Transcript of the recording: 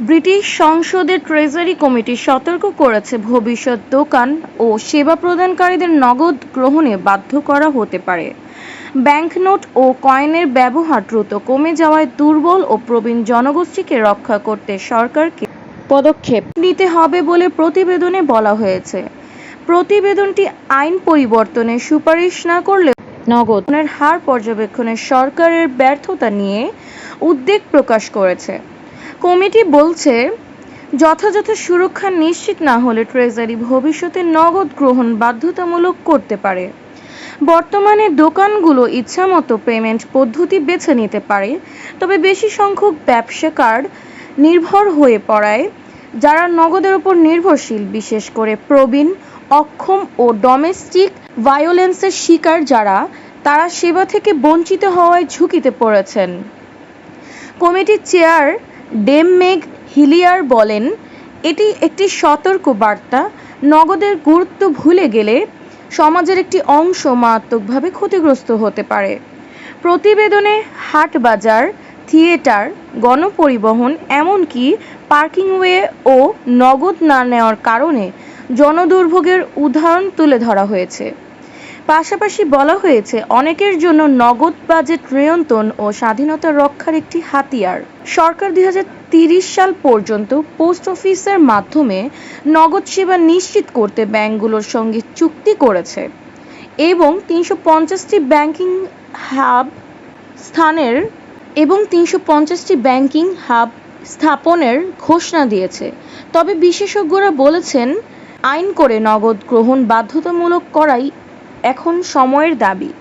British সংসদের treasury committee সতর্ক করেছে, ভবিষ্যৎ দোকান ও সেবা প্রদানকারীদের নগদ গ্রহণে বাধ্য করা হতে পারে। ব্যাংকনোট ও কয়েনের ব্যবহার দ্রুত কমে যাওয়ায় দুর্বল ও প্রবীণ জনগোষ্ঠীকে রক্ষা করতে সরকারকে পদক্ষেপ নিতে হবে বলে প্রতিবেদনে বলা হয়েছে। প্রতিবেদনটি আইন পরিবর্তনের সুপারিশ না করলেও নগদের হার পর্যবেক্ষণে সরকারের ব্যর্থতা নিয়ে উদ্বেগ প্রকাশ করেছে। কমিটি বলছে, যথাযথ সুরক্ষা নিশ্চিত না হলে ট্রেজারি ভবিষ্যতে নগদ গ্রহণ বাধ্যতামূলক করতে পারে। বর্তমানে দোকানগুলো ইচ্ছামতো পেমেন্ট পদ্ধতি বেছে নিতে পারে, তবে বেশি সংখ্যক ব্যবসা কার্ড নির্ভর হয়ে পড়ায় যারা নগদের উপর নির্ভরশীল, বিশেষ করে প্রবীণ, অক্ষম ও ডোমেস্টিক ভায়োলেন্সের শিকার যারা, তারা সেবা থেকে বঞ্চিত হওয়ায় ঝুঁকিতে পড়েছেন। কমিটির চেয়ার ডেম মেগ হিলিয়ার বলেন, এটি একটি সতর্ক বার্তা। নগদের গুরুত্ব ভুলে গেলে সমাজের একটি অংশ মারাত্মকভাবে ক্ষতিগ্রস্ত হতে পারে। প্রতিবেদনে হাট-বাজার, থিয়েটার, গণপরিবহন, এমনকি পার্কিংওয়ে ও নগদ না নেওয়ার কারণে জনদুর্ভোগের উদাহরণ তুলে ধরা হয়েছে। পাশাপাশি বলা হয়েছে, অনেকের জন্য নগদ বাজেট নিয়ন্ত্রণ ও স্বাধীনতা রক্ষার একটি হাতিয়ার। সরকার 2030 সাল পর্যন্ত পোস্ট অফিসের মাধ্যমে নগদ সেবা নিশ্চিত করতে ব্যাংকগুলোর সঙ্গে চুক্তি করেছে এবং 350টি ব্যাংকিং হাব স্থাপনের ঘোষণা দিয়েছে। তবে বিশেষজ্ঞরা বলেছেন, আইন করে নগদ গ্রহণ বাধ্যতামূলক করাই এখন সময়ের দাবি।